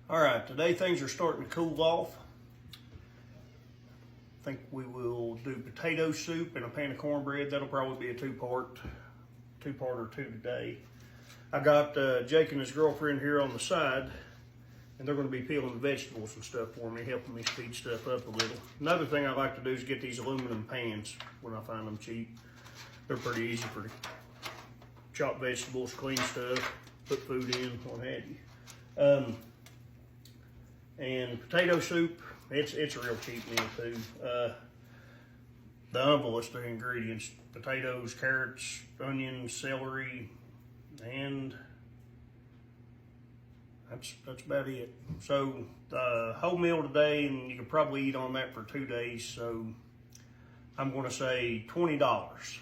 All right, today things are starting to cool off. I think we will do potato soup and a pan of cornbread. That'll probably be a two-parter today. I got Jake and his girlfriend here on the side, and they're going to be peeling vegetables and stuff for me, helping me speed stuff up a little. Another thing I like to do is get these aluminum pans when I find them cheap. They're pretty easy for chop vegetables, clean stuff, put food in, what have you. And potato soup, it's a real cheap meal too. The humblest of ingredients: potatoes, carrots, onions, celery, and that's about it. So whole meal today, and you could probably eat on that for 2 days. So I'm going to say $20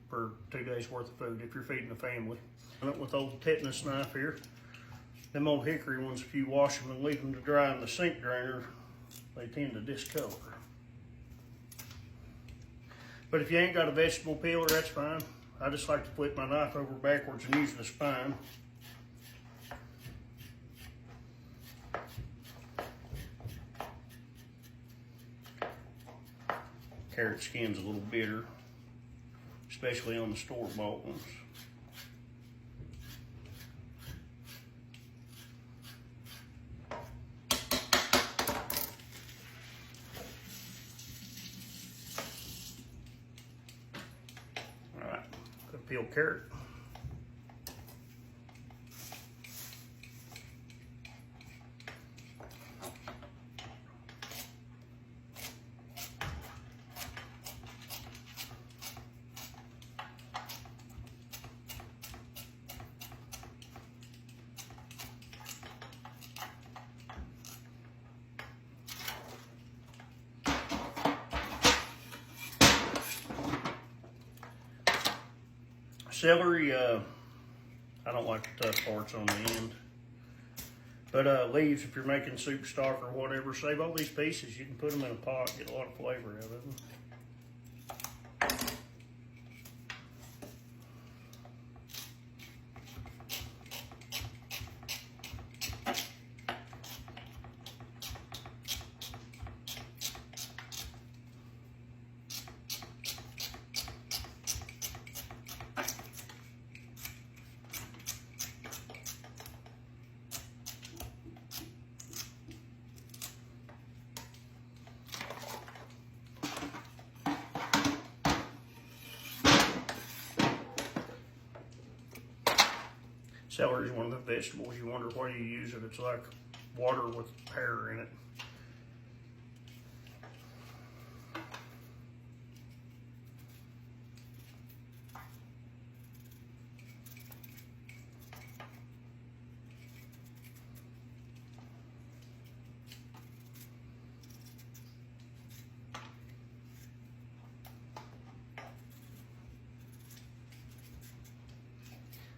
for 2 days worth of food if you're feeding a family. With old tetanus knife here. Them old hickory ones, if you wash them and leave them to dry in the sink drainer, they tend to discolor. But if you ain't got a vegetable peeler, that's fine. I just like to flip my knife over backwards and use the spine. Carrot skin's a little bitter, especially on the store-bought ones. Peeled carrot. Celery, I don't like the tough parts on the end. But leaves, if you're making soup stock or whatever, save all these pieces. You can put them in a pot, get a lot of flavor out of them. Celery is one of the vegetables you wonder why you use it. It's like water with hair in it.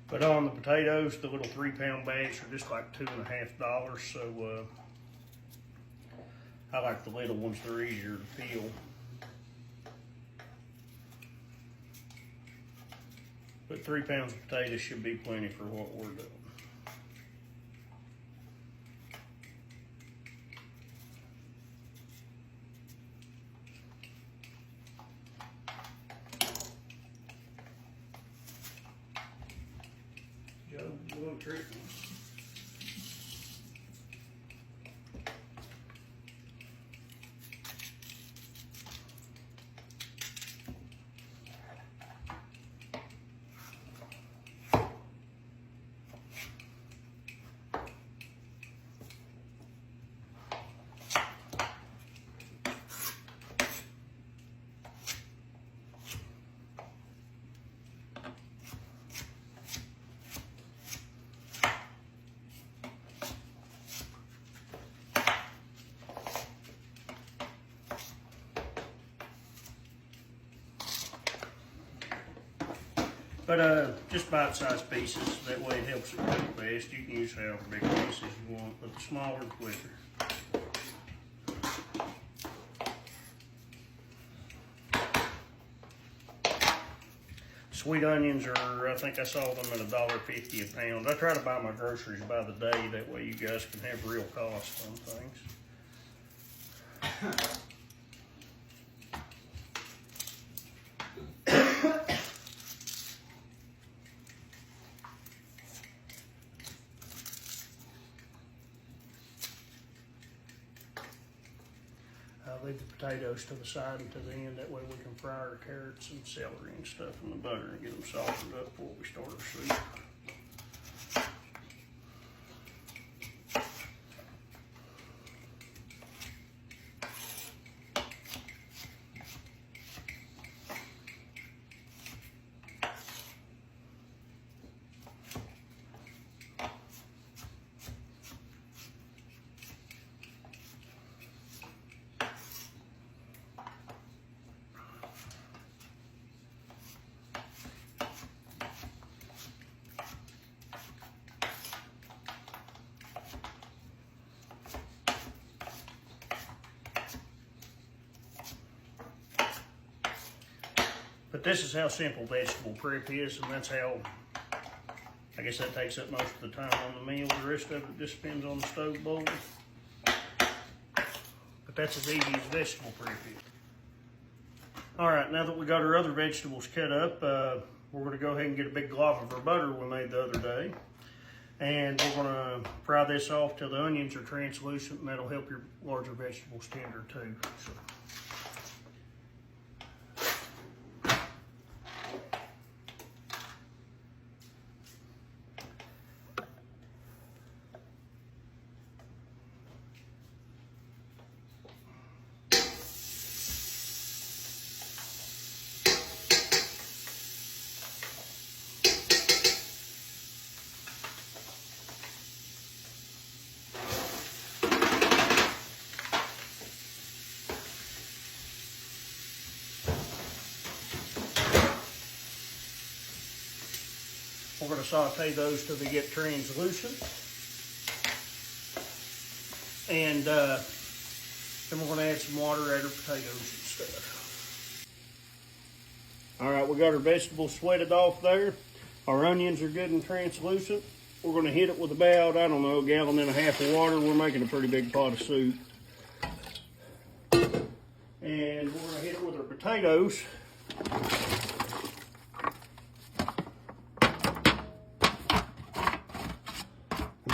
But on the potatoes, the little 3-pound bags are just like $2.50. So I like the little ones, they're easier to peel. But 3 pounds of potatoes should be plenty for what we're doing. Joe, you want a trick? But just bite-sized pieces, that way it helps it cook fast. You can use however big pieces you want, but the smaller the quicker. Sweet onions are, I think I saw them at $1.50 a pound. I try to buy my groceries by the day, that way you guys can have real cost on things. I'll leave the potatoes to the side and to the end, that way we can fry our carrots and celery and stuff in the butter and get them softened up before we start our soup. But this is how simple vegetable prep is, and that's how, I guess that takes up most of the time on the meal. The rest of it just depends on the stove bowl. But that's as easy as vegetable prep is. All right, now that we got our other vegetables cut up, we're gonna go ahead and get a big glob of our butter we made the other day. And we're gonna fry this off till the onions are translucent, and that'll help your larger vegetables tender too. So. We're going to saute those till they get translucent. And then we're going to add some water, add our potatoes and stuff. All right, we got our vegetables sweated off there. Our onions are good and translucent. We're going to hit it with about, I don't know, 1.5 gallons of water. We're making a pretty big pot of soup. And we're going to hit it with our potatoes.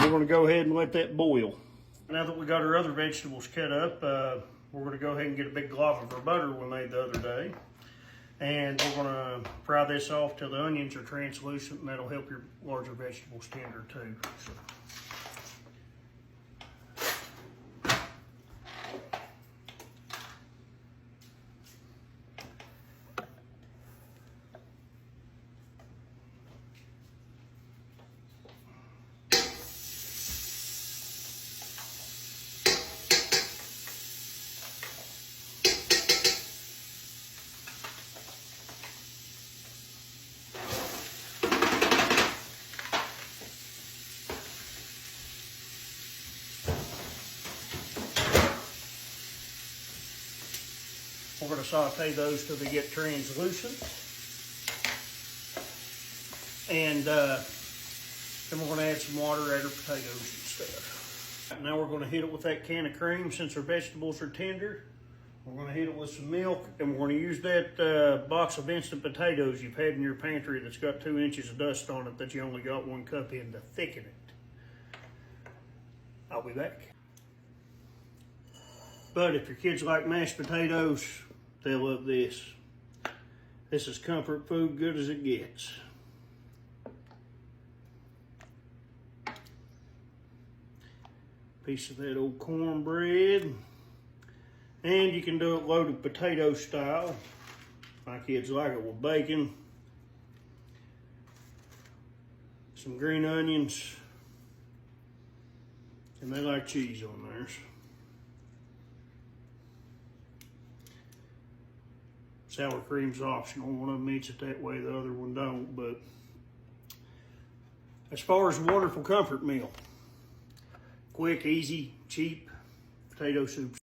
We're going to go ahead and let that boil. Now that we got our other vegetables cut up, we're going to go ahead and get a big glob of our butter we made the other day. And we're going to fry this off till the onions are translucent, and that'll help your larger vegetables tender too. So. We're going to saute those till they get translucent. And then we're going to add some water, add our potatoes and stuff. Now we're going to hit it with that can of cream. Since our vegetables are tender, we're going to hit it with some milk, and we're going to use that box of instant potatoes you've had in your pantry that's got 2 inches of dust on it that you only got 1 cup in to thicken it. I'll be back. But if your kids like mashed potatoes, they'll love this. This is comfort food, good as it gets. Piece of that old cornbread. And you can do it loaded potato style. My kids like it with bacon. Some green onions. And they like cheese on theirs. Sour cream's optional. One of them eats it that way, the other one don't. But as far as a wonderful comfort meal, quick, easy, cheap potato soup.